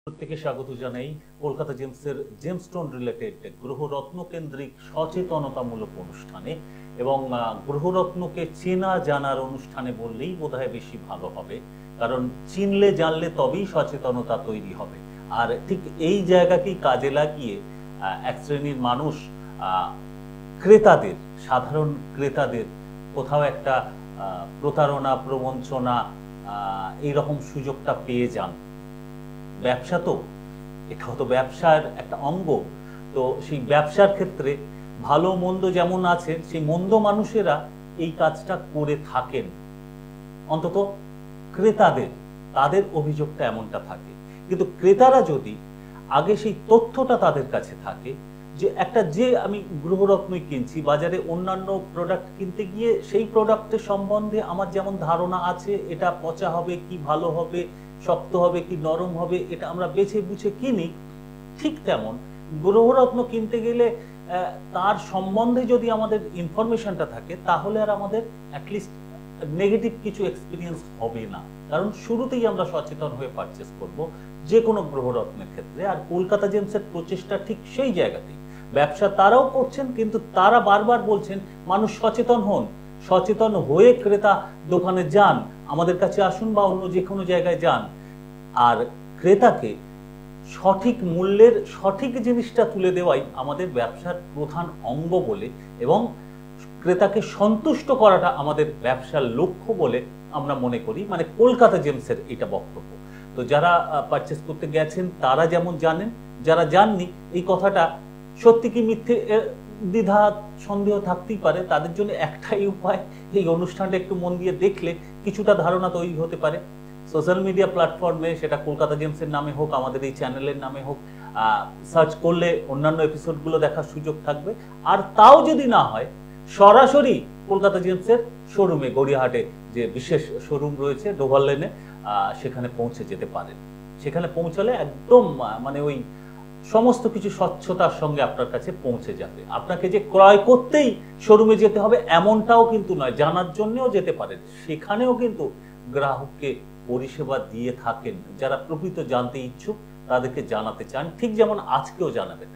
প্রত্যেকে স্বাগত জানাই কলকাতা জেমসের জেমস্টোন রিলেটেড গ্রহরত্ন কেন্দ্রিক সচেতনতামূলক অনুষ্ঠানে এবং গ্রহরত্নকে চেনা জানার অনুষ্ঠানে বললেই বোধহয় বেশি ভালো হবে, কারণ চিনলে জানলে তবেই সচেতনতা তৈরি হবে। আর ঠিক এই জায়গাকেই কাজে লাগিয়ে এক শ্রেণীর মানুষ ক্রেতাদের, সাধারণ ক্রেতাদের কোথাও একটা প্রতারণা, প্রবঞ্চনা এইরকম সুযোগটা পেয়ে যান। ব্যবসা তো, এটাও তো ব্যবসার একটা অঙ্গ। তো সেই ব্যবসার ক্ষেত্রে ভালো মন্দ যেমন আছে, সেই মন্দ মানুষেরা এই কাজটা করে থাকেন। অন্তত ক্রেতাদের, তাদের অভিযোগটা এমনটা থাকে। কিন্তু ক্রেতারা যদি আগে সেই তথ্যটা তাদের কাছে থাকে যে আমি গ্রহরত্নই কিনছি, বাজারে অন্যান্য প্রোডাক্ট কিনতে গিয়ে সেই প্রোডাক্টের সম্বন্ধে আমার যেমন ধারণা আছে, এটা পচা হবে কি ভালো হবে, শক্ত হবে কি নরম হবে, এটা আমরা বেছে বুঝে কিনি, ঠিক তেমন গ্রহরত্ন কিনতে গেলে তার সম্বন্ধে যদি আমাদের ইনফরমেশনটা থাকে, তাহলে আর আমাদের অ্যাটলিস্ট নেগেটিভ কিছু এক্সপিরিয়েন্স হবে না। কারণ শুরুতেই আমরা সচেতন হয়ে পারচেস করব যে কোনো গ্রহরত্নের ক্ষেত্রে। আর কলকাতা জেমসের প্রচেষ্টা ঠিক সেই জায়গাতেই। ব্যবসা তারাও করছেন, কিন্তু তারা বারবার বলছেন মানুষ সচেতন হন, সচেতন হয়ে ক্রেতা দোকানে যান, আমাদের কাছে আসুন বা অন্য যে কোনো জায়গায় যান। আর ক্রেতাকে সঠিক মূল্যের সঠিক জিনিসটা তুলে দেওয়াই আমাদের ব্যবসার প্রধান অঙ্গ বলে, এবং ক্রেতাকে সন্তুষ্ট করাটা আমাদের ব্যবসার লক্ষ্য বলে আমরা মনে করি। মানে কলকাতা জেমসের এটা বক্তব্য। তো যারা পারচেস করতে গেছেন তারা যেমন জানেন, যারা জাননি এই কথাটা সত্যি কি মিথ্যে দ্বিধা সন্দেহ থাকতেই পারে, তাদের জন্য একটাই উপায়, এই অনুষ্ঠানটা একটু মন দিয়ে দেখলে কিছুটা ধারণা তৈরি হতে পারে। সোশ্যাল মিডিয়া প্ল্যাটফর্মে, সেটা কলকাতা জেমসের নামে হোক, আমাদের এই চ্যানেলের নামে হোক, সার্চ করলে অন্যান্য এপিসোডগুলো দেখার সুযোগ থাকবে। আর তাও যদি না হয়, সরাসরি কলকাতা জেমসের শোরুমে, গড়িয়াহাটে যে বিশেষ শোরুম রয়েছে ডোভার লেনে, সেখানে পৌঁছে যেতে পারেন। সেখানে পৌঁছালে একদম মানে ওই সমস্ত কিছু স্বচ্ছতার সঙ্গে আপনার কাছে পৌঁছে যাবে। আপনাকে যে ক্রয় করতেই শোরুমে যেতে হবে এমনটাও কিন্তু নয়, জানার জন্যও যেতে পারেন। সেখানেও কিন্তু গ্রাহককে পরিষেবা দিয়ে থাকেন। যারা প্রকৃত জানতে ইচ্ছুক তাদেরকে জানাতে চান, ঠিক যেমন আজকেও জানাবেন।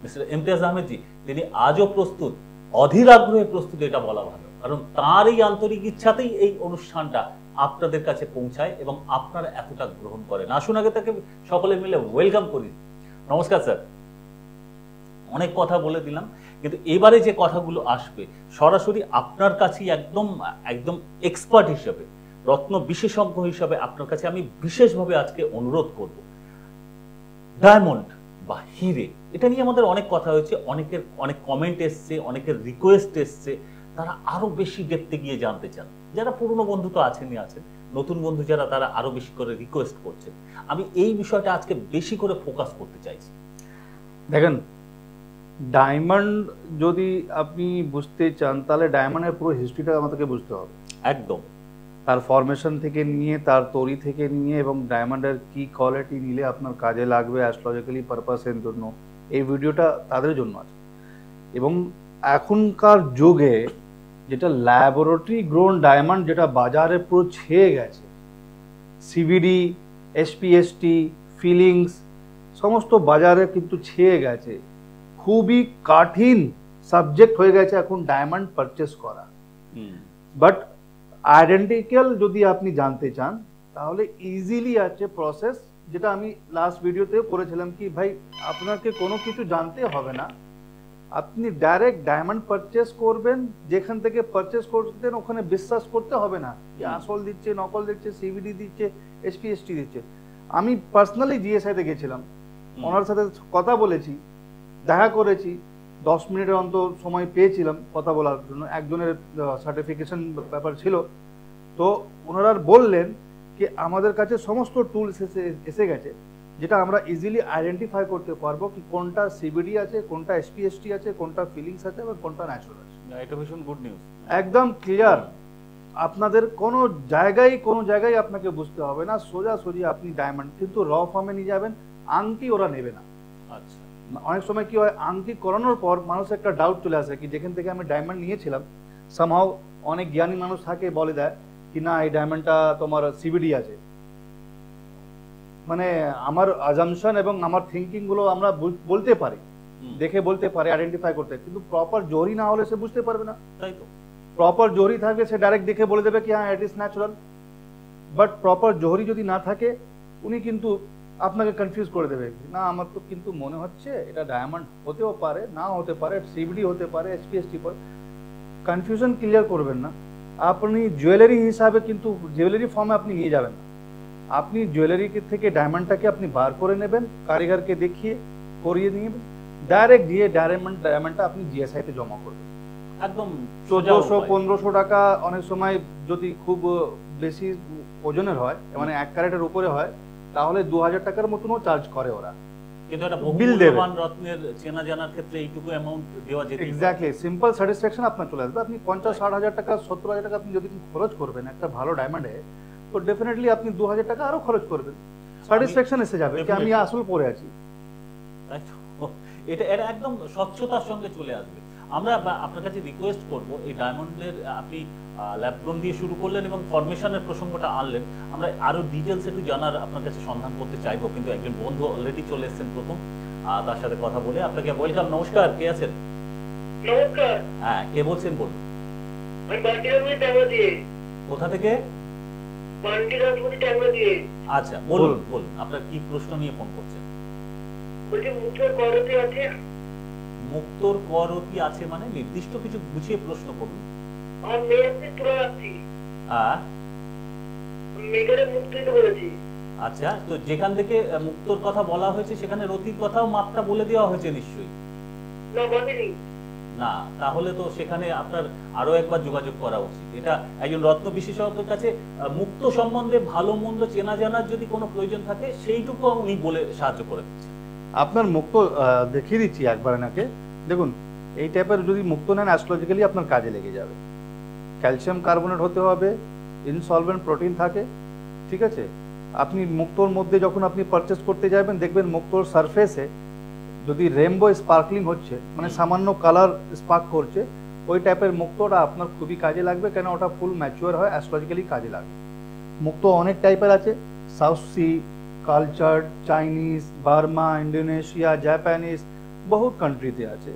মিস্টার ইমতিয়াজ আহমেদ জি, তিনি আজও প্রস্তুত, অধীর আগ্রহে প্রস্তুত, এটা বলা ভালো, কারণ তার এই আন্তরিক ইচ্ছাতেই এই অনুষ্ঠানটা আপনাদের কাছে পৌঁছায় এবং আপনারা এতটা গ্রহণ করেন। আসুন আগে তাকে সকলে মিলে ওয়েলকাম করি। নমস্কার স্যার। অনেক কথা বলে দিলাম, কিন্তু এবারে যে কথাগুলো আসবে সরাসরি আপনার কাছেই, একদম একদম এক্সপার্ট হিসেবে, রত্ন বিশেষজ্ঞ হিসেবে আপনার কাছে আমি বিশেষভাবে আজকে অনুরোধ করব। ডায়মন্ড বা হিরে, এটা নিয়ে আমাদের অনেক কথা হয়েছে, অনেকের অনেক কমেন্ট এসছে, অনেকের রিকোয়েস্ট এসছে, তারা আরো বেশি ডেপথে গিয়ে জানতে চান। যারা পুরনো বন্ধু তো আছেনই আছেন, নতুন বন্ধু যারা, তারা আরো বেশি করে রিকোয়েস্ট করছেন। আমি এই বিষয়টা আজকে বেশি করে ফোকাস করতে চাইছি। দেখেন, ডায়মন্ড যদি আপনি বুঝতে চান, তাহলে ডায়মন্ডের পুরো হিস্ট্রিটা আমাদেরকে বুঝতে হবে। একদম, তার ফরমেশন থেকে নিয়ে, তার তৈরি থেকে নিয়ে, এবং ডায়মন্ডের কি কোয়ালিটি নিলে আপনার কাজে লাগবে অ্যাস্ট্রোলজিক্যালি পারপাসের জন্য, এই ভিডিওটা তাদের জন্য আছে। এবং এখনকার যুগে যেটা ল্যাবরেটরি গ্রোন ডায়মন্ড, যেটা বাজারে পুরো ছেয়ে গেছে, সিবিডি, এসপিএসটি, ফিলিংস সমস্ত বাজারে কিন্তু ছেয়ে গেছে। খুবই কঠিন সাবজেক্ট হয়ে গেছে এখন ডায়মন্ড পারচেস করা। বাট আইডেন্টিক্যাল যদি আপনি জানতে চান, তাহলে ইজিলি আছে প্রসেস, যেটা আমি লাস্ট ভিডিওতেও করেছিলাম কি ভাই, আপনাকে কোনো কিছু জানতে হবে না, আপনি ডাইরেক্ট ডায়মন্ড পারচেস করবেন। যেখান থেকে পারচেস করতেন ওখানে বিশ্বাস করতে হবে না যে আসল দিচ্ছে, নকল দিচ্ছে, সিবিডি দিচ্ছে, এসপিএসটি দিচ্ছে। আমি পার্সোনালি জিএসআইতে গেছিলাম, ওনার সাথে কথা বলেছি, দেখা করেছি, 10 মিনিটের অন্তর সময় পেয়েছিলাম কথা বলার জন্য। একজনের সার্টিফিকেশন ব্যাপার ছিল, তো ওনারা বললেন কি আমাদের কাছে সমস্ত টুলস এসে গেছে, যেটা আমরা ইজিলি আইডেন্টিফাই করতে পারবো কি কোনটা সিবিডি আছে, কোনটা এসপিএসটি আছে, কোনটা ফিলিংস আছে, এবং কোনটা ন্যাচারাল আছে। এটা ভীষণ গুড নিউজ, একদম ক্লিয়ার। আপনাদের কোনো জায়গায় আপনাকে বুঝতে হবে না, সোজাসুজি আপনি ডায়মন্ড কিন্তু র ফর্মে নিয়ে যাবেন। আংটি ওরা নেবে না। আচ্ছা, অনেক সময় কি হয়, আংটি করানোর পর মানুষের একটা ডাউট চলে আসে কি যেখান থেকে আমি ডায়মন্ড নিয়েছিলাম, সামহাও অনেক জ্ঞানী মানুষ থাকে বলে দেয় কি না এই ডায়মন্ডটা তোমার সিবিডি আছে। মানে আমার আজামশন এবং আমার থিঙ্কিং গুলো আমরা বলতে পারি, দেখে বলতে পারি, আইডেন্টিফাই করতে, কিন্তু প্রপার জোহরি না হলে সে বুঝতে পারবে না। তাই তো, প্রপার জোহরি থাকবে সে ডাইরেক্ট দেখে বলে দেবে কি হ্যাঁ it is natural. But proper জোহরি যদি না থাকে উনি কিন্তু আপনাকে কনফিউজ করে দেবে, না আমার তো কিন্তু মনে হচ্ছে এটা ডায়মন্ড হতেও পারে, না হতে পারে, সিবিডি হতে পারে, এসপিএসটি পারে। কনফিউশন ক্লিয়ার করবেন না। আপনি জুয়েলারি হিসাবে কিন্তু জুয়েলারি ফর্মে আপনি নিয়ে যাবেন না, আপনি জুয়েলারি থেকে ডায়মন্ডটাকে আপনি বার করে নেবেন, কারিগরকে দেখিয়ে করিয়ে নিয়ে ডাইরেক্ট দিয়ে ডায়মন্ডটা আপনি জিএসআই তে জমা করবেন। একদম 1400-1500 টাকা, অনেক সময় যদি খুব বেশি ওজনের হয়, মানে 1 ক্যারেটের উপরে হয়, তাহলে 2000 টাকার মতনও চার্জ করে ওরা। কিন্তু এটা বহুমূল্যবান রত্নের চেনা জানার ক্ষেত্রে এইটুকু অ্যামাউন্ট দেওয়া যেতে এক্স্যাক্টলি সিম্পল স্যাটিসফ্যাকশন আপনার চলে আসবে। আপনি 50-60 টাকা 70,000 টাকা আপনি যদি খরচ করবেন একটা ভালো ডায়মন্ডে, তো ডেফিনেটলি আপনি 2000 টাকা আরো খরচ করবেন, স্যাটিসফ্যাকশন এসে যাবে যে আমি আসল পরে আছি। তাই তো, এটা এটা একদম স্বচ্ছতার সঙ্গে চলে আসবে। আমরা আপনার কাছে রিকোয়েস্ট করব, এই ডায়মন্ডের আপনি ল্যাবগ্রোন দিয়ে শুরু করলেন এবং ফরমেশনের প্রসঙ্গটা আনলেন, আমরা আরো ডিটেলস একটু জানার আপনার কাছে সন্ধান করতে চাইবো, কিন্তু একজন বন্ধু অলরেডি চলে এসেছেন প্রথম, তার সাথে কথা বলে। আপনাকে ওয়েলকাম, নমস্কার, কে আছেন? নমস্কার। হ্যাঁ, কে বলছেন বলুন? আমি বান্টি রাজপুতি ট্যাংরা দিয়ে। কোথা থেকে? বান্টি রাজপুতি ট্যাংরা দিয়ে। আচ্ছা, বলুন বলুন, আপনার কি প্রশ্ন নিয়ে ফোন করছেন? বলছি মুক্তর করতি আছে? মুক্তোর করতি আছে মানে নির্দিষ্ট কিছু বুঝিয়ে প্রশ্ন করুন। আমার মেয়ে আছে তুলা রাখছি। মেয়েকে মুক্ত দিতে বলেছি। আচ্ছা, তো যেখান থেকে মুক্তোর কথা বলা হয়েছে সেখানে রতির কথাও মাপটা বলে দেওয়া হয়েছে নিশ্চয়ই? না, বলেনি। না, তাহলে তো সেখানে আপনার আরো একবার যোগাযোগ করা উচিত। এটা একজন রত্ন বিশেষজ্ঞের কাছে মুক্ত সম্বন্ধে ভালো মন্দ চেনা জানার যদি কোনো প্রয়োজন থাকে সেইটুকু উনি বলে সাহায্য করে দিচ্ছেন। আপনার মুক্ত দেখিয়ে দিচ্ছি একবার নাকে। দেখুন, এই টাইপের যদি মুক্ত নেন অ্যাস্ট্রোলজিক্যালি আপনার কাজে লেগে যাবে। ক্যালসিয়াম কার্বনেট হতে হবে, ইনসলভেন্ট প্রোটিন থাকে, ঠিক আছে? আপনি মুক্তোর মধ্যে যখন আপনি পারচেস করতে যাবেন, দেখবেন মুক্তোর সারফেসে যদি রেনবো স্পার্কলিং হচ্ছে, মানে সামান্য কালার স্পার্ক করছে, ওই টাইপের মুক্তোটা আপনার খুবই কাজে লাগবে, কেন ওটা ফুল ম্যাচিওর হয়, অ্যাস্ট্রোলজিক্যালি কাজে লাগবে। মুক্তো অনেক টাইপের আছে, South Sea, culture, Chinese, Burma, Indonesia, Japanese, বহুত কান্ট্রিতে আছে।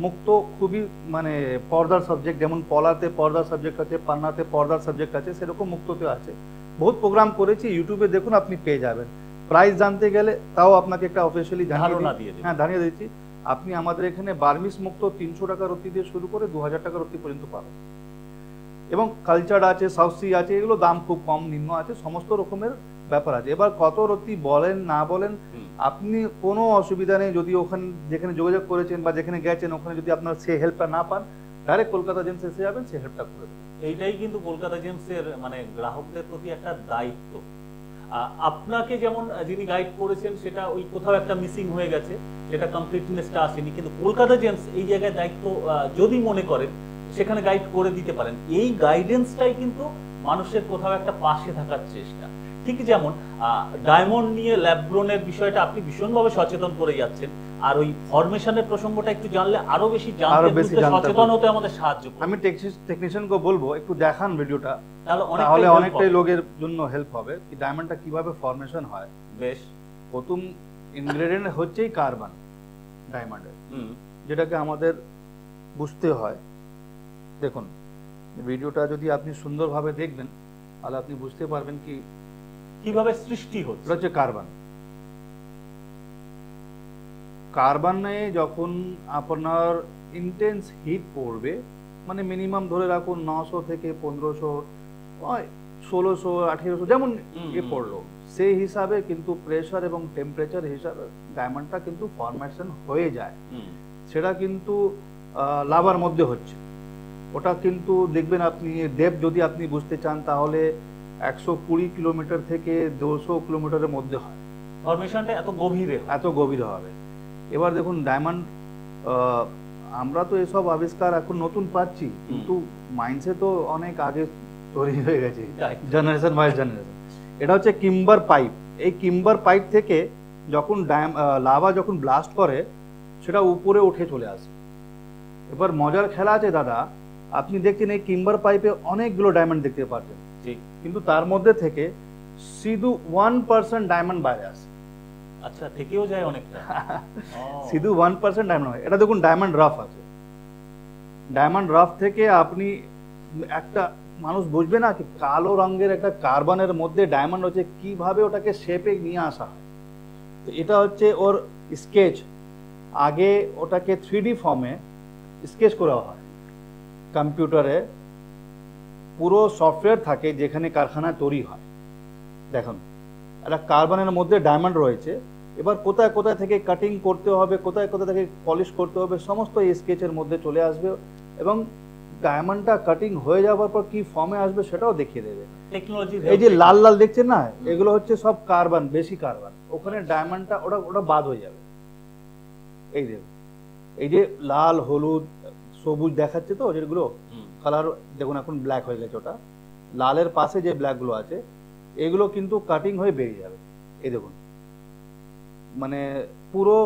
মুক্তো খুবই মানে পর্দার সাবজেক্ট, যেমন পলাতে পর্দার সাবজেক্ট আছে, পান্নাতে পর্দার সাবজেক্ট আছে, সেরকম মুক্তোতে আছে। বহুত প্রোগ্রাম করেছি, ইউটিউবে দেখুন, আপনি পেয়ে যাবেন। প্রাইস জানতে গেলে তাও আপনাকে একটা অফিসিয়ালি জানিয়ে দিচ্ছি। আপনি আমাদের এখানে বার্মিস মুক্ত 300 টাকা রত্তি দিয়ে শুরু করে 2000 টাকা রত্তি পর্যন্ত পাবেন। এবং কালচার আছে, সাউথ সি আছে, এগুলো দাম খুব কম নিম্ন আছে, সমস্ত রকমের ব্যাপার আছে। এবার কত রত্তি বলেন না বলেন, আপনি কোনো অসুবিধা নেই। যদি ওখানে যেখানে যোগাযোগ করেছেন বা যেখানে গেছেন ওখানে যদি আপনার সে হেল্পটা না পান, ডাইরেক্ট কলকাতা জেমস এসে যাবেন, সে হেল্পটা করে দেবেন। এইটাই কিন্তু কলকাতা জেমসের মানে গ্রাহকদের প্রতি একটা দায়িত্ব। আপনাকে যেমন যিনি গাইড করেছেন সেটা ওই কোথাও একটা মিসিং হয়ে গেছে, সেটা কমপ্লিটনেসটা আসেনি, কিন্তু কলকাতা জেমস এই জায়গায় দায়িত্ব যদি মনে করেন সেখানে গাইড করে দিতে পারেন। এই গাইডেন্সটাই কিন্তু মানুষের কোথাও একটা পাশে থাকার চেষ্টা। ঠিক যেমন ডায়মন্ড নিয়ে ল্যাবগ্রোনের বিষয়টা আপনি ভীষণভাবে সচেতন করে যাচ্ছেন, আর ওই ফরমেশনের প্রসঙ্গটা একটু জানলে আরো বেশি সচেতন হতে আমাদের সাহায্য করবে। আমি টেকনিশিয়ানকে বলবো একটু দেখান ভিডিওটা, তাহলে অনেকটাই লোকের জন্য হেল্প হবে কি ডায়মন্ডটা কিভাবে ফরমেশন হয়। বেশ, প্রথম ইনগ্রেডিয়েন্ট হচ্ছেই কার্বন ডায়মন্ডের, যেটাকে আমাদের বুঝতে হয়। দেখুন, ভিডিওটা যদি আপনি সুন্দরভাবে দেখবেন তাহলে আপনি বুঝতে পারবেন কি কিভাবে সৃষ্টি হচ্ছে। এটা হচ্ছে কার্বন। কার্বনে যখন আপনার ইন্টেন্স হিট পড়বে, মানে মিনিমাম ধরে রাখুন 900 থেকে 1500, 1600, 1800 যেমন পড়লো, সেই হিসাবে কিন্তু প্রেসার এবং টেম্পারেচার হিসাবে ডায়মন্ডটা কিন্তু ফরমেশন হয়ে যায়। সেটা কিন্তু লাভার মধ্যে হচ্ছে। ওটা কিন্তু দেখবেন আপনি ডেপথ যদি আপনি বুঝতে চান তাহলে 120 কিলোমিটার থেকে 200 কিলোমিটারের মধ্যে হয়। ফরমেশনটা এত গভীরে হবে। এবার দেখুন ডায়মন্ড, আমরা তো এসব আবিষ্কার এখন নতুন পাচ্ছি, কিন্তু মাইন্ডসে তো অনেক আগে তৈরি হয়ে গেছে, জেনারেশন বাই জেনারেশন। এটা হচ্ছে কিম্বার পাইপ। এই কিম্বার পাইপ থেকে যখন লাভা যখন ব্লাস্ট করে সেটা উপরে উঠে চলে আসে। এবার মজার খেলা আছে দাদা, আপনি দেখছেন এই কিম্বার পাইপে অনেকগুলো ডায়মন্ড দেখতে পাচ্ছেন, কিন্তু তার মধ্যে থেকে শুধু 1% ডায়মন্ড বাইরে আসে, আচ্ছা থেকেও যায় অনেকটা। শুধু 1% ডায়মন্ড হয়। এটা দেখুন ডায়মন্ড রাফ আছে, ডায়মন্ড রাফ থেকে আপনি একটা মানুষ বুঝবে না কি কালো রঙের একটা কার্বনের মধ্যে ডায়মন্ড হচ্ছে, কিভাবে ওটাকে শেপে নিয়ে আসা হয়। তো এটা হচ্ছে ওর স্কেচ, আগে ওটাকে 3D ফর্মে স্কেচ করা হয় কম্পিউটারে, পুরো সফটওয়্যার থাকে যেখানে কারখানায় তৈরি হয়। দেখুন একটা কার্বনের মধ্যে ডায়মন্ড রয়েছে, এবার কোথায় কোথায় থেকে কাটিং করতে হবে, কোথায় কোথায় থেকে পলিশ করতে হবে, সমস্ত এই স্কেচের মধ্যে চলে আসবে এবং ডায়মন্ডটা কাটিং হয়ে যাওয়ার পর কি ফর্মে আসবে সেটাও দেখিয়ে দেবে। টেকনোলজি। এই যে লাল লাল দেখছেন না, এগুলো হচ্ছে সব কার্বন, বেশি কার্বন, ওখানে ডায়মন্ডটা ওটা ওটা বাদ হয়ে যাবে। এই দেখুন এই যে লাল হলুদ সবুজ দেখাচ্ছে তো যেগুলো কালার, দেখুন এখন ব্ল্যাক হয়ে গেছে, ওটা লালের পাশে যে ব্ল্যাক গুলো আছে এগুলো কিন্তু কাটিং হয়ে বেরিয়ে যাবে। এই দেখুন মানে পুরো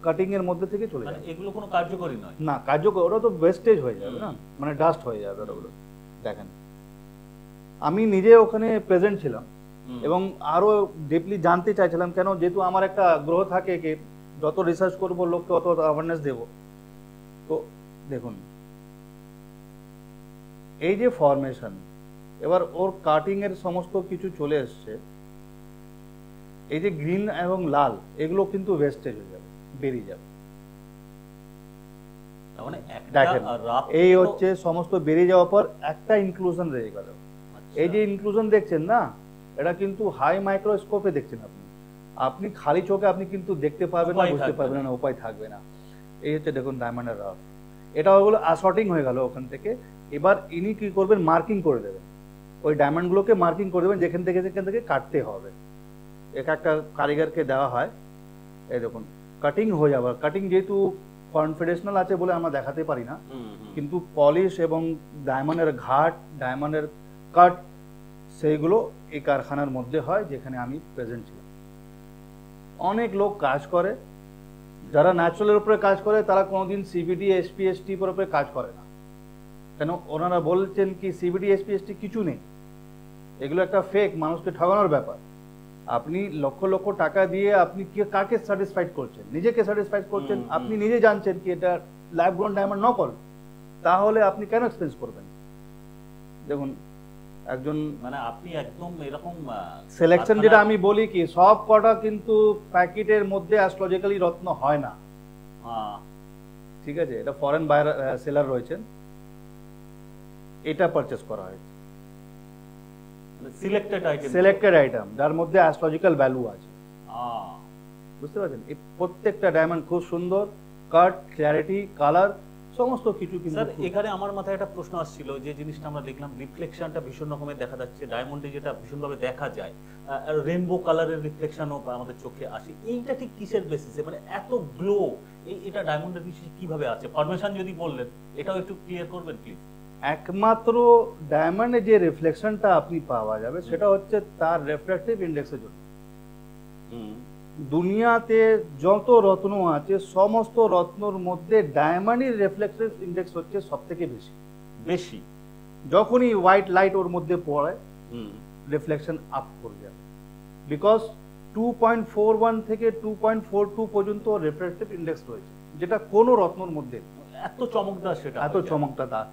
কাটিং এর মধ্যে থেকে চলে যাবে। এগুলো কোনো কার্যকরী নয় না, কার্যকর, ওটা তো ওয়েস্টেজ হয়ে যাবে না, মানে ডাস্ট হয়ে যাবে ওগুলো। দেখেন আমি নিজে ওখানে প্রেজেন্ট ছিলাম এবং আরো ডিপলি জানতে চাইছিলাম, কেন যেহেতু আমার একটা গ্রহ থাকে কি যত রিসার্চ করব লোককে অত অ্যাওয়ারনেস দেব। তো দেখুন এই যে ফরমেশন, এবার ওর কাটিং এর সমস্ত কিছু চলে এসছে, এই যে গ্রিন এবং লাল এগুলো কিন্তু ওয়েস্টেজ হয়ে যাবে, বেরিয়ে যাবে। মানে দেখেন এই হচ্ছে সমস্ত বেরিয়ে যাওয়ার পর একটা ইনক্লুশন রয়ে গেল। এই যে ইনক্লুশন দেখছেন না, এটা কিন্তু হাই মাইক্রোস্কোপে দেখছেন আপনি, আপনি খালি চোখে আপনি কিন্তু দেখতে পাবেন না, বুঝতে পারবেন না, উপায় থাকবে না। এই হচ্ছে দেখুন ডায়মন্ডের রাফ, এটা ওগুলো আসর্টিং হয়ে গেল ওখান থেকে। এবার ইনি কি করবেন, মার্কিং করে দেবেন, ওই ডায়মন্ড গুলোকে মার্কিং করে দেবেন যেখান থেকে কাটতে হবে। এক একটা কারিগরকে দেওয়া হয়, এই দেখুন কাটিং হয়ে যাবে। কাটিং যেহেতু কনফিডেন্সিয়াল আছে বলে আমরা দেখাতে পারি না, কিন্তু পলিশ এবং ডায়মন্ডের ঘাট, ডায়মন্ডের কাট, সেইগুলো এই কারখানার মধ্যে হয় যেখানে আমি প্রেজেন্ট ছিলাম। অনেক লোক কাজ করে, যারা ন্যাচারালের উপরে কাজ করে তারা কোনোদিন সিবিডি এসপিএসটি উপরে কাজ করে না, কেন ওনারা বলছেন কি সিবিডি এসপিএসটি কিছু নেই, এগুলো একটা ফেক, মানুষকে ঠকানোর ব্যাপার। আপনি লক্ষ লক্ষ টাকা দিয়ে আপনি কাকে স্যাটিসফাইড করছেন, নিজেকে স্যাটিসফাইড করছেন। আপনি নিজে জানছেন কি এটা ল্যাব গ্রোন ডায়মন্ড নকল, তাহলে আপনি কেন এক্সপেন্স করবেন? দেখুন একজন মানে আপনি একদম এরকম সিলেকশন, যেটা আমি বলি কি সব কটা কিন্তু প্যাকেটের মধ্যে অ্যাস্ট্রোলজিক্যালি রত্ন হয় না, ঠিক আছে? এটা ফরেন বায়ার সেলার রয়েছেন, এটা পারচেজ করা হয়েছে সিলেক্টেড আইটেম যার মধ্যে অ্যাস্ট্রোলজিক্যাল ভ্যালু আছে। বুঝতে পারছেন? এই প্রত্যেকটা ডায়মন্ড খুব সুন্দর, কাট, ক্ল্যারিটি, কালার, সমস্ত কিছু। কিন্তু স্যার এখানে আমার মাথায় একটা প্রশ্ন আসছিল, যে জিনিসটা আমরা দেখলাম রিফ্লেকশনটা ভীষণ রকমের দেখা যাচ্ছে ডায়মন্ডে, যেটা ভীষণভাবে দেখা যায়, রেইনবো কালারের রিফ্লেকশনও আমাদের চোখে আসে, এইটা ঠিক কিসের বেসিসে, মানে এত গ্লো এটা ডায়মন্ডের বিষয়ে কিভাবে আছে? ফরমেশন যদি বললেন এটাও একটু ক্লিয়ার করবেন প্লিজ। একমাত্র ডায়মন্ডে যে রিফ্লেকশনটা আপনি পাওয়া যাবে সেটা হচ্ছে তার রিফ্র্যাক্টিভ ইন্ডেক্সের জন্য। দুনিয়াতে যত রত্ন আছে সমস্ত রত্নর মধ্যে ডায়মন্ডের রিফ্লেক্টিভ ইন্ডেক্স হচ্ছে সবথেকে বেশি। যখনই হোয়াইট লাইট ওর মধ্যে পড়ে রিফ্লেকশন আপ করে যাবে, বিকজ 2.41 থেকে 2.42 পর্যন্ত রিফ্র্যাক্টিভ ইন্ডেক্স রয়েছে, যেটা কোনো রত্নর মধ্যে এত চমকদার, সেটা এত চমকদার,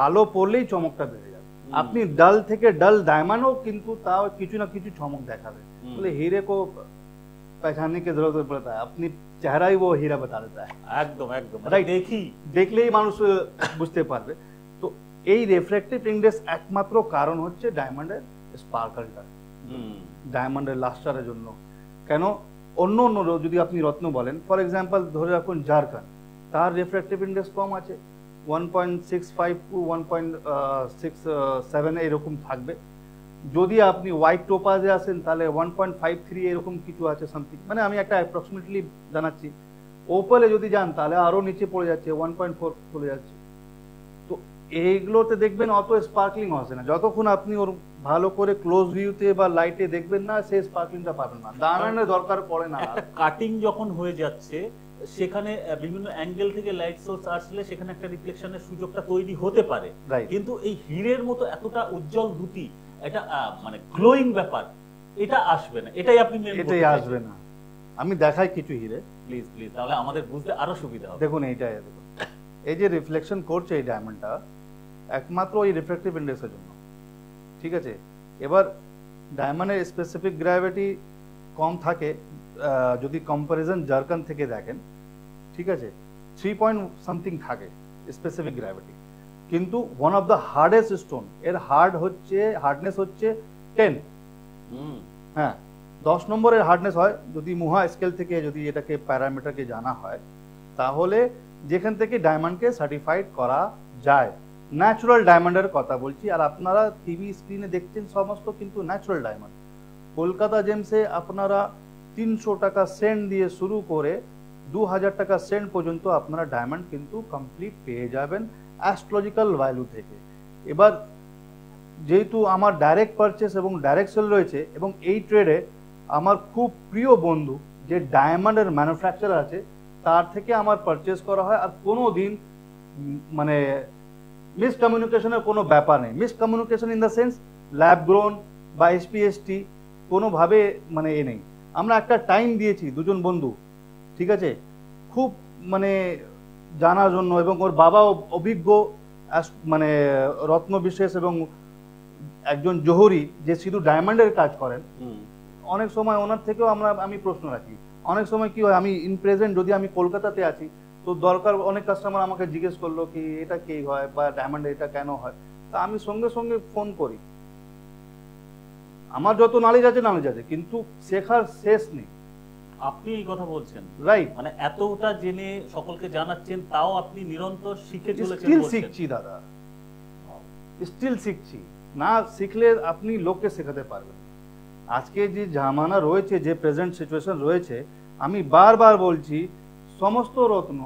আলো পড়লেই চমকটা বেড়ে যাবে। আপনি ডাল থেকে ডাল ডায়মন্ডও কিন্তু তাও কিছু না কিছু চমক দেখাবে। বলে हीरे को पहचानने की जरूरत पड़ता है, अपनी चेहरा ही वो हीरा बता देता है। একদম একদম, দেখলেই মানুষ বুঝতে পারবে। তো এই রিফ্র্যাক্টিভ ইন্ডেক্স একমাত্র কারণ হচ্ছে ডায়মন্ডের স্পার্কলটা, ডায়মন্ডের লাস্টারের জন্য। কেন অন্য অন্য যদি আপনি রত্ন বলেন, ফর এক্সাম্পল ধরে রাখুন জারকান, তার রিফ্র্যাক্টিভ ইন্ডেক্স কম আছে, 1.65 টু 1.67 এরকম থাকবে। যদি আপনি হোয়াইট টোপাজে আসেন তাহলে 1.53 এরকম কিছু আছে সামথিং, মানে আমি একটা অ্যাপ্রক্সিমেটলি জানাচ্ছি। ওপালে যদি যান তাহলে আরো নিচে পড়ে যাচ্ছে, 1.4 চলে যাচ্ছে। তো এইগুলোতে দেখবেন অত স্পার্কলিং আসে না, যতক্ষণ আপনি ওর ভালো করে ক্লোজ ভিউতে বা লাইটে দেখবেন না, সেই স্পার্কলিংটা পাবেন না, ডায়মন্ডের দরকার পড়ে না। কাটিং যখন হয়ে যাচ্ছে সেখানে বিভিন্ন অ্যাঙ্গেল থেকে লাইট সোর্স আসলে সেখানে একটা রিফ্লেকশনের সুযোগটা তৈরি হতে পারে, কিন্তু এই হীরের মতো এতটা উজ্জ্বল দ্যুতি, এটা মানে গ্লোয়িং ব্যাপার, এটা আসবে না, এটাই আপনি এটাই আসবে না। আমি দেখাই কিছু হিরে, প্লিজ প্লিজ, তাহলে আমাদের বুঝতে আরো সুবিধা হবে। দেখুন এইটাই, দেখুন এই যে রিফ্লেকশন করছে এই ডায়মন্ডটা একমাত্র ওই রিফ্র্যাক্টিভ ইন্ডেক্সের জন্য, ঠিক আছে। এবার ডায়মন্ডের স্পেসিফিক গ্র্যাভিটি কম থাকে যদি কম্পারিজন জার্কন থেকে দেখেন, ঠিক আছে, 3 পয়েন্ট সামথিং থাকে স্পেসিফিক গ্র্যাভিটি, কিন্তু one of the hardest stone, এর হার্ডনেস হচ্ছে 10। হ্যাঁ, 10 নম্বরের হার্ডনেস হয় যদি মুহা স্কেল থেকে যদি এটাকে প্যারামিটারকে জানা হয়, তাহলে যেখান থেকে ডায়মন্ডকে সার্টিফাইড করা যায়। ন্যাচুরাল ডায়মন্ডের কথা বলছি, আর আপনারা টিভি স্ক্রিনে দেখছেন সমস্ত কিন্তু ন্যাচুরাল ডায়মন্ড। কলকাতা জেমসে আপনারা 300 টাকা সেন্ট দিয়ে শুরু করে 2000 টাকা সেন্ট পর্যন্ত আপনারা ডায়মন্ড কিন্তু কমপ্লিট পেয়ে যাবেন অ্যাস্ট্রোলজিক্যাল ভ্যালু থেকে। এবার যেহেতু আমার ডাইরেক্ট পারচেস এবং ডাইরেক্ট সেল রয়েছে, এবং এই ট্রেডে আমার খুব প্রিয় বন্ধু যে ডায়মন্ডের ম্যানুফ্যাকচারার আছে তার থেকে আমার পারচেস করা হয়, আর কোনো দিন মানে মিসকমিউনিকেশনের কোনো ব্যাপার নেই। Miscommunication in the sense lab grown বা এসপিএসটি কোনোভাবে মানে এ নেই। আমরা একটা টাইম দিয়েছি দুজন বন্ধু, ঠিক আছে, খুব মানে জানার জন্য, এবং ওর বাবা অভিজ্ঞ মানে রত্ন বিশেষ এবং একজন জোহরি যে শুধু ডায়মন্ডের কাজ করেন। অনেক সময় ওনার থেকেও আমি প্রশ্ন রাখি, অনেক সময় কি হয়, আমি ইন প্রেজেন্ট যদি আমি কলকাতাতে আছি তো দরকার, অনেক কাস্টমার আমাকে জিজ্ঞেস করলো কি এটা কি হয় বা ডায়মন্ড এটা কেন হয়, তা আমি সঙ্গে সঙ্গে ফোন করি। আমার যত নলেজ আছে কিন্তু শেখার শেষ নেই। আপনি এই কথা বলছেন, রাইট, মানে এতটা জেনে সকলকে জানাচ্ছেন, তাও আপনি নিরন্তর শিখে চলেছেন। স্টিল শিখছি দাদা, স্টিল শিখছি। না শিখলে আপনি লোককে শেখাতে পারবেন। আজকে যে জামানা রয়েছে, যে প্রেজেন্ট সিচুয়েশন রয়েছে, আমি বারবার বলছি সমস্ত রত্ন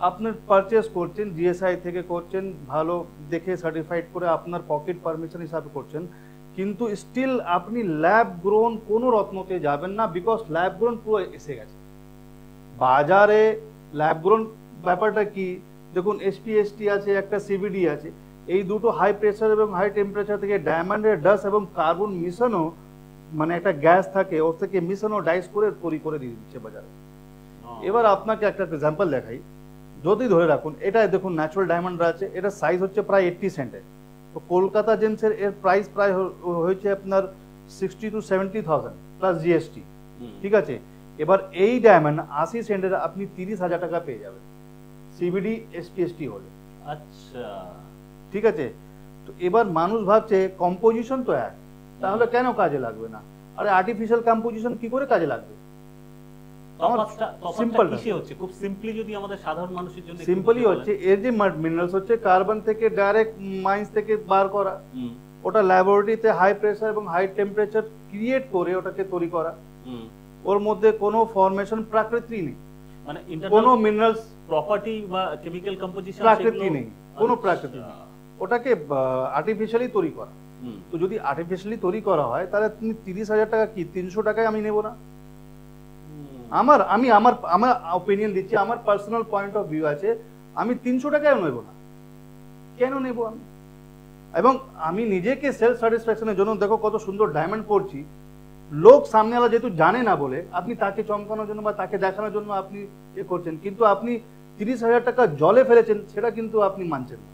আপনার পারচেস করছেন জিএসআই থেকে করছেন, ভালো দেখে সার্টিফাইড করে আপনার পকেট পারমিশন হিসাবে করছেন, কিন্তু স্টিল আপনি ল্যাব গ্রোন কোনো রত্নতে যাবেন না, বিকজ ল্যাব গ্রোন পুরো এসে গেছে বাজারে। ল্যাব গ্রোন ব্যাপারটা কি, দেখুন এসপিএসটি আছে, একটা সিবিডি আছে, এই দুটো হাই প্রেসার এবং হাই টেম্পারেচার থেকে ডায়মন্ডের ডাস্ট এবং কার্বন মিশানো, মানে একটা গ্যাস থাকে ওর থেকে মিশানো ডাইস করে তৈরি করে দিয়ে দিচ্ছে বাজারে। এবার আপনাকে একটা এক্সাম্পল দেখাই, যদি ধরে রাখুন এটা দেখুন ন্যাচুরাল ডায়মন্ড আছে, এটা সাইজ হচ্ছে প্রায় 80 সেন্টের, তো কলকাতা জেমসের এর প্রাইস প্রায় হয়েছে আপনার 60 to 70,000 প্লাস জিএসটি, ঠিক আছে। এবার এই ডায়মন্ড 80 সেন্টের আপনি 30,000 টাকা পেয়ে যাবেন সিবিডি এসপিএসটি হলে। আচ্ছা, ঠিক আছে। তো এবার মানুষ ভাবছে কম্পোজিশন তো এক, তাহলে কেন কাজে লাগবে না? আরে আর্টিফিশিয়াল কম্পোজিশন কি করে কাজে লাগবে? খুব সিম্পলি যদি আমাদের সাধারণ মানুষের জন্য সিম্পলি হচ্ছে, এর যে মিনারেলস হচ্ছে কার্বন থেকে ডাইরেক্ট মাইন্স থেকে বার করা, ওটা ল্যাবরেটরিতে হাই প্রেসার এবং হাই টেম্পারেচার ক্রিয়েট করে ওটাকে তৈরি করা, ওর মধ্যে কোনো ফরমেশন প্রাকৃতি নেই, মানে কোনো মিনারেলস প্রপার্টি বা কেমিক্যাল কম্পোজিশন প্রাকৃতি নেই, কোনো প্রাকৃতি নেই, ওটাকে আর্টিফিশিয়ালি তৈরি করা। তো যদি আর্টিফিশিয়ালি তৈরি করা হয় তাহলে তুমি 30,000 টাকা কি 300 টাকায় আমি নেব না? আমি আমার ওপিনিয়ন দিচ্ছি, আমার পার্সোনাল পয়েন্ট অফ ভিউ আছে, আমি 300 টাকায় নেব না, কেন নেব আমি? এবং আমি নিজেকে সেলফ স্যাটিসফ্যাকশনের জন্য দেখো কত সুন্দর ডায়মন্ড পরছি, লোক সামনেওয়ালা যেহেতু জানে না বলে আপনি তাকে চমকানোর জন্য বা তাকে দেখানোর জন্য আপনি এ করছেন, কিন্তু আপনি 30,000 টাকা জলে ফেলেছেন, সেটা কিন্তু আপনি মানছেন না।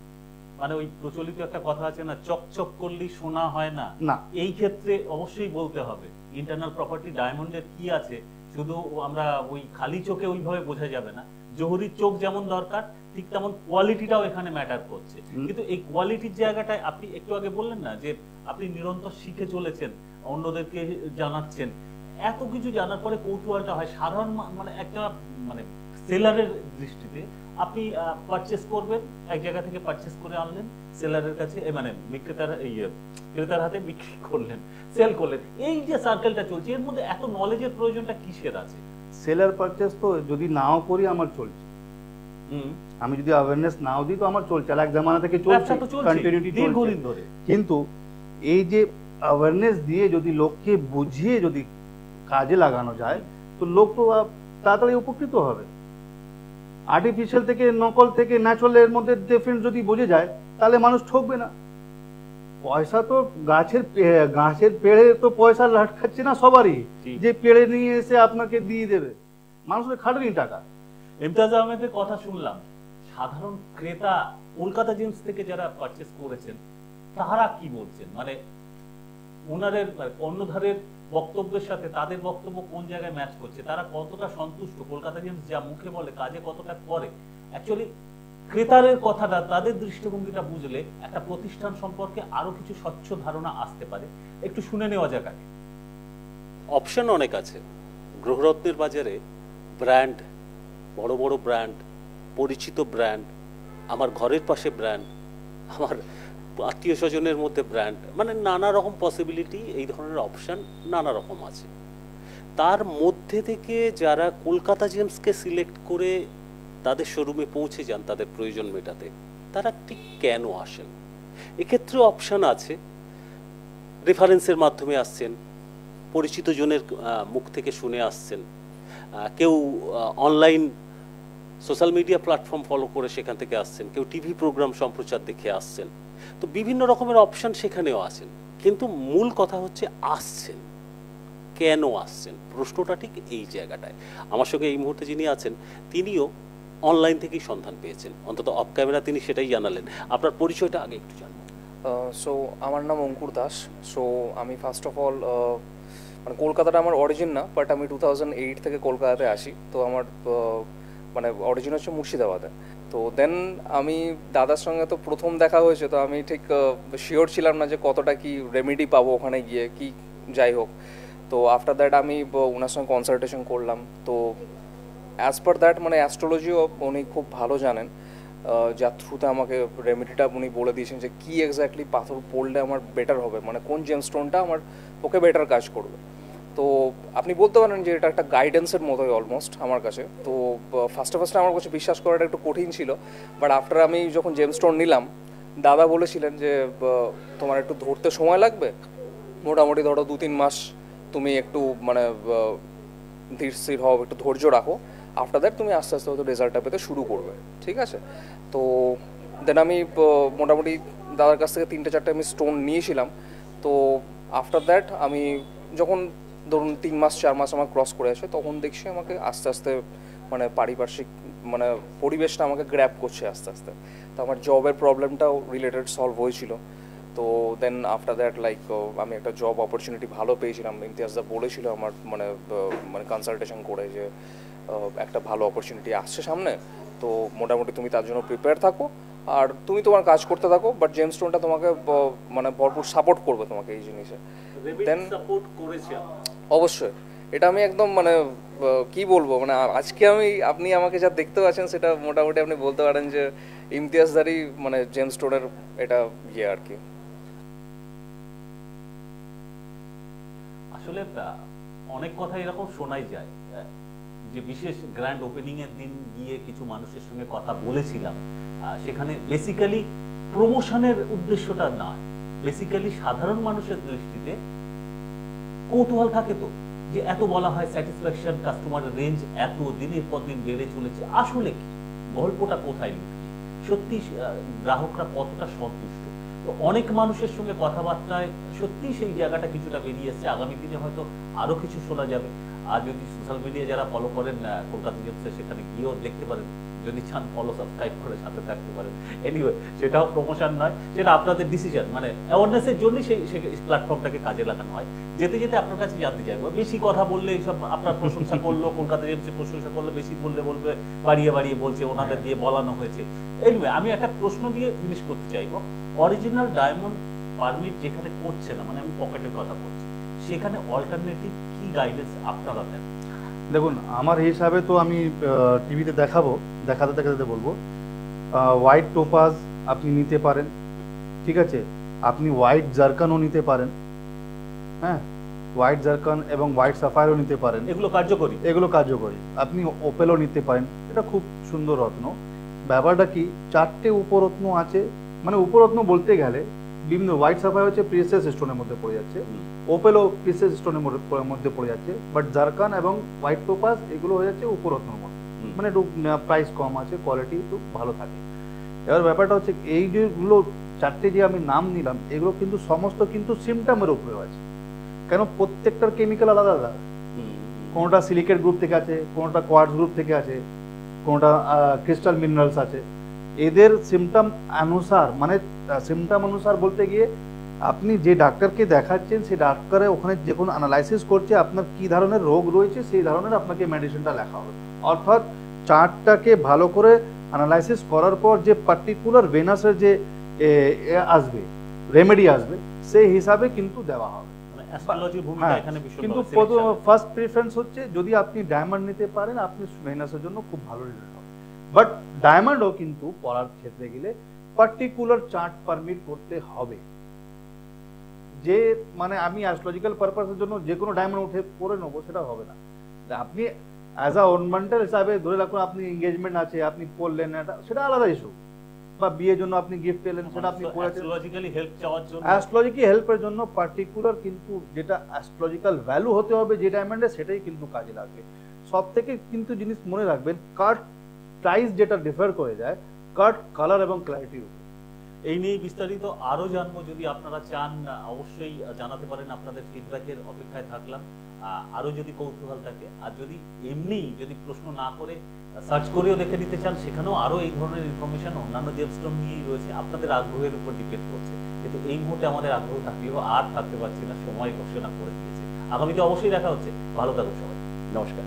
মানে ওই প্রচলিত একটা কথা আছে না, চকচক করলেই সোনা হয় না, না এই ক্ষেত্রে অবশ্যই বলতে হবে ইন্টারনাল প্রপার্টি ডায়মন্ডের কি আছে, শুধু আমরা ওই খালি চোখে ওইভাবে বোঝা যাবে না। জহুরির চোখ যেমন দরকার ঠিক তেমন কোয়ালিটিটাও এখানে ম্যাটার করছে, কিন্তু এই কোয়ালিটির জায়গাটায় আপনি একটু আগে বললেন না যে আপনি নিরন্তর শিখে চলেছেন, অন্যদেরকে জানাচ্ছেন, এত কিছু জানার পরে কৌতূহলটা হয় সাধারণ মানে একটা মানে সেলারের দৃষ্টিতে। আপনি পারচেস করবেন, এক জায়গা থেকে পারচেস করে আনলেন, সেলারের কাছে মানে ক্রেতার হাতে বিক্রি করলেন, সেল করলেন, এই যে সার্কেলটা চলছে, এর মধ্যে এত নলেজের প্রয়োজনটা কিসের আছে? সেলার পারচেস তো যদি নাও করি আমার চলছে, আমি যদি অ্যাওয়ারনেস নাও দিই তো আমার চলছে, এক জামানা থেকে চলছে, কন্টিনিউটি দীর্ঘদিন ধরে। কিন্তু এই যে অ্যাওয়ারনেস দিয়ে যদি লোককে বুঝিয়ে যদি কাজে লাগানো যায় তো লোক তো তাড়াতাড়ি উপকৃত হবে। আর্টিফিশিয়াল থেকে নকল থেকে ন্যাচুরাল এর মধ্যে ডিফারেন্স যদি বোঝা যায় তাহলে মানুষ ঠকবে না। পয়সা তো গাছের পেড়ে তো পয়সা লাটকাচ্ছে না সবারই, ঠিক। যে পেড়ে নিয়ে এসে আপনাকে দিয়ে দেবে। মানুষের খাটেনি টাকা। ইমতিয়াজ আহমেদের কথা শুনলাম, সাধারণ ক্রেতা কলকাতা জেমস থেকে যারা পারচেস করেছেন তারা কি বলছেন, মানে ওনাদের অন্যধারের বক্তব্যের সাথে তাদের বক্তব্য কোন জায়গায় ম্যাচ করছে, তারা কতটা সন্তুষ্ট, কলকাতা জেমস যা মুখে বলে কাজে কতটা করে। অ্যাকচুয়ালি ক্রেতাদের কথাটা, তাদের দৃষ্টিভঙ্গিটা বুঝলে একটা প্রতিষ্ঠান সম্পর্কে আরো কিছু স্বচ্ছ ধারণা আসতে পারে। একটু শুনে নেওয়া যাক আগে। অপশন অনেক আছে গ্রহরত্নের বাজারে। ব্র্যান্ড, বড় বড় ব্র্যান্ড, পরিচিত ব্র্যান্ড, আমার ঘরের পাশে ব্র্যান্ড, আমার আত্মীয় স্বজনের মধ্যে ব্র্যান্ড, মানে নানা রকম পসিবিলিটি, এই ধরনের অপশন নানা রকম আছে। তার মধ্যে থেকে যারা কলকাতা জেমসকে সিলেক্ট করে তাদের শোরুমে পৌঁছে যান তাদের প্রয়োজন মেটাতে, তারা ঠিক কেন আসেন? এক্ষেত্রে অপশন আছে। রেফারেন্সের মাধ্যমে আসছেন, পরিচিত জনের মুখ থেকে শুনে আসছেন, কেউ online social media platform follow করে সেখান থেকে আসছেন, কেউ টিভি প্রোগ্রাম সম্প্রচার দেখে আসছেন। তো বিভিন্ন রকমের অপশন সেখানেও আছেন, কিন্তু মূল কথা হচ্ছে আসছেন কেন আসছেন, প্রশ্নটা ঠিক এই জায়গাটায়। আমার সঙ্গে এই মুহূর্তে যিনি আছেন তিনিও অনলাইন থেকেই সন্ধান পেয়েছেন, অন্তত অফ ক্যামেরা তিনি সেটাই জানালেন। আপনার পরিচয়টা আগে একটু জানবো। সো আমার নাম অঙ্কুর দাস। সো আমি ফার্স্ট অফ অল মানে কলকাতাটা আমার অরিজিন না, বাট আমি 2008 থেকে কলকাতাতে আসি। তো আমার মানে অরিজিন হচ্ছে মুর্শিদাবাদে। তো দেন আমি দাদার সঙ্গে তো প্রথম দেখা হয়েছে, তো আমি ঠিক শিওর ছিলাম না যে কতটা কি রেমেডি পাবো ওখানে গিয়ে, কি যাই হোক। তো আফটার দ্যাট আমি ওনার সঙ্গে কনসালটেশন করলাম। তো অ্যাজ পার দ্যাট মানে অ্যাস্ট্রোলজিও উনি খুব ভালো জানেন, যার থ্রুতে আমাকে রেমেডিটা উনি বলে দিয়েছেন যে কী এক্স্যাক্টলি পাথর পড়লে আমার বেটার হবে, মানে কোন জেমস্টোনটা আমার ওকে বেটার কাজ করবে। তো আপনি বলতে পারেন যে এটা একটা গাইডেন্সের মতোই অলমোস্ট আমার কাছে। তো ফার্স্টে আমার কাছে বিশ্বাস করাটা একটু কঠিন ছিল, বাট আফটার আমি যখন জেমস্টোন নিলাম, দাদা বলেছিলেন যে তোমার একটু ধরতে সময় লাগবে, মোটামুটি ধরো 2-3 মাস তুমি একটু মানে ধীর স্থির হও, একটু ধৈর্য রাখো, আফটার দ্যাট তুমি আস্তে আস্তে হয়তো রেজাল্টটা পেতে শুরু করবে, ঠিক আছে। তো দেন আমি মোটামুটি দাদার কাছ থেকে 3-4টে আমি স্টোন নিয়েছিলাম। তো আফটার দ্যাট আমি যখন ধরুন 3 মাস 4 মাস আমার ক্রস করে আসে, তখন দেখছি আমাকে আস্তে আস্তে মানে পারিপার্শ্বিক মানে পরিবেশটা আমাকে গ্র্যাব করছে আস্তে আস্তে। তো আমার জবের প্রবলেমটাও রিলেটেড সলভ হয়েছিল। তো দেন আফটার দ্যাট লাইক আমি একটা জব অপরচুনিটি ভালো পেয়েছিলাম। ইমতিয়াজদা বলেছিল আমার মানে মানে কনসালটেশন করে যে একটা ভালো অপরচুনিটি আসছে সামনে, তো মোটামুটি তুমি তার জন্য প্রিপেয়ার থাকো আর তুমি তোমার কাজ করতে থাকো, বাট জেমস্টোনটা তোমাকে মানে ভরপুর সাপোর্ট করবে তোমাকে এই জিনিসে। দেন সাপোর্ট করেছে অবশ্যই এটা আমি একদম মানে কি বলবো, মানে আজকে আপনি আমাকে যা দেখতে পাচ্ছেন সেটা মোটামুটি আপনি বলতে পারেন যে ইমতিয়াজদারই মানে জেমস্টোনের এটা ইয়ে আর কি। আসলে অনেক কথা এরকম শোনাই যায়, যে বিশেষ গ্র্যান্ড ওপেনিং এর দিন গিয়ে কিছু মানুষের সঙ্গে কথা বলেছিলাম, সেখানে বেসিক্যালি প্রমোশনের উদ্দেশ্যটা না, বেসিক্যালি সাধারণ মানুষের দৃষ্টিতে কৌতূহল থাকে তো, যে এত বলা হয় স্যাটিসফ্যাকশন, কাস্টমারের রেঞ্জ এত দিনের পর দিন বেড়ে চলেছে, আসলে কি গল্পটা কোথায় লুকিয়ে, সত্যি গ্রাহকরা কতটা সন্তুষ্ট। তো অনেক মানুষের সঙ্গে কথাবার্তায় সত্যি সেই জায়গাটা কিছুটা বেরিয়ে এসছে। আগামী দিনে হয়তো আরো কিছু শোনা যাবে। আর যদি সোশ্যাল মিডিয়া যারা ফলো করেন কলকাতা জেমসে, সেখানে গিয়েও দেখতে পারেন, যদি চান ফলো সাবস্ক্রাইব করে সাথে থাকতে পারেন। এনিওয়ে, সেটাও প্রমোশন নয়, সেটা আপনাদের ডিসিশন, মানে অ্যাওয়ারনেসের জন্যই সেই প্ল্যাটফর্মটাকে কাজে লাগানো হয়। যেতে যেতে আপনার কাছে জানতে চাইবো, বেশি কথা বললে এইসব আপনার প্রশংসা করলো, কলকাতা জেমসের প্রশংসা করলে, বেশি বললে বলবে বাড়িয়ে বাড়িয়ে বলছে, ওনাদের দিয়ে বলানো হয়েছে। এনিওয়ে, আমি একটা প্রশ্ন দিয়ে ফিনিশ করতে চাইবো। অরিজিনাল ডায়মন্ড পারমিট যেখানে করছে না, মানে আমি পকেটের কথা বলছি, সেখানে অল্টারনেটিভ কি গাইডেন্স আপনারা দেন? দেখুন, আমার হিসাবে তো আমি টিভিতে দেখাতে দেখাতে বলবো, হোয়াইট টোপাজ আপনি নিতে পারেন, ঠিক আছে। আপনি হোয়াইট জারকানও নিতে পারেন, হ্যাঁ, হোয়াইট জারকান এবং হোয়াইট সাফায়ারও নিতে পারেন, এগুলো কার্যকরী। আপনি ওপেলও নিতে পারেন, এটা খুব সুন্দর রত্ন। ব্যাপারটা কি, 4টে উপরত্ন আছে, মানে উপরত্ন বলতে গেলে বিভিন্ন, হোয়াইট সাফায়ার হচ্ছে প্রিসিয়াস স্টোনের মধ্যে পড়ে যাচ্ছে, ওপেলও প্রিসিয়াস স্টোনের মধ্যে পড়ে যাচ্ছে, বাট জারকান এবং হোয়াইট টোপাজ এগুলো হয়ে যাচ্ছে উপরত্নের মধ্যে, মানে একটু প্রাইস কম আছে, কোয়ালিটি একটু ভালো থাকে। এবার ব্যাপারটা হচ্ছে এই যেগুলো চারটে যে আমি নাম নিলাম এগুলো কিন্তু সমস্ত কিন্তু সিমটমের উপরে আছে, কেন প্রত্যেকটার কেমিক্যাল আলাদা আলাদা। কোনোটা সিলিকেট গ্রুপ থেকে আছে, কোনোটা কোয়ার্টজ গ্রুপ থেকে আছে, কোনোটা ক্রিস্টাল মিনারেলস আছে। এদের সিমটম অনুসার, মানে সিমটম অনুসার বলতে গিয়ে আপনি যে ডাক্তারকে দেখাচ্ছেন সেই ডাক্তারে ওখানে যে কোনো অ্যানালাইসিস করছে আপনার কি ধরনের রোগ রয়েছে, সেই ধরনের আপনাকে মেডিসিনটা লেখা হবে। অর্থাৎ চার্টটাকে ভালো করে অ্যানালাইসিস করার পর যে পার্টিকুলার ভেনাসের যে আসবে, রেমেডি আসবে, সেই হিসাবে কিন্তু দেওয়া হবে। অ্যাস্ট্রোলজির ভূমিকা এখানে ভীষণ কিন্তু ফার্স্ট প্রেফারেন্স হচ্ছে যদি আপনি ডায়মন্ড নিতে পারেন আপনি ভেনাসের জন্য খুব ভালো রেজাল্ট হবে। বাট ডায়মন্ডও কিন্তু পড়ার ক্ষেত্রে গেলে পার্টিকুলার চার্ট পারমিট করতে হবে। যে মানে আমি অ্যাস্ট্রোলজিক্যাল পারপাসের জন্য যে কোনো ডায়মন্ড উঠে পরে নেবো সেটা হবে না। আপনি অ্যাজ আ অর্নামেন্টাল হিসাবে ধরে রাখুন আপনি এঙ্গেজমেন্ট আছে, আপনি পড়লেন, সেটা আলাদা ইস্যু, বা বিয়ের জন্য আপনি গিফট পেলেন সেটা আপনি পড়েছেন। অ্যাস্ট্রোলজিক্যালি হেল্প চাওয়ার জন্য, অ্যাস্ট্রোলজি হেল্পের জন্য পার্টিকুলার কিন্তু যেটা অ্যাস্ট্রোলজিক্যাল ভ্যালু হতে হবে যে ডায়মন্ডে, সেটাই কিন্তু কাজে লাগবে। সব থেকে কিন্তু জিনিস মনে রাখবেন, কাট প্রাইস যেটা ডিফার করে যায় কাট কালার এবং ক্ল্যারিটির উপর। এই নিয়ে বিস্তারিত আরো জানবো, যদি আপনারা চান অবশ্যই জানাতে পারেন, আপনাদের ফিডব্যাকের অপেক্ষায় থাকলাম। আরো যদি কৌতূহল থাকে, আর যদি এমনি যদি প্রশ্ন না করে সার্চ করেও দেখে নিতে চান, সেখানেও আরো এই ধরনের ইনফরমেশন অন্যান্য জেমস্টোন নিয়েই রয়েছে, আপনাদের আগ্রহের উপর ডিপেন্ড করছে। কিন্তু এই মুহূর্তে আমাদের আগ্রহ থাকলেও আর থাকতে পারছি না, সময় ঘোষণা করে দিয়েছে। আগামীতে অবশ্যই দেখা হচ্ছে, ভালো থাকুন সবাই, নমস্কার।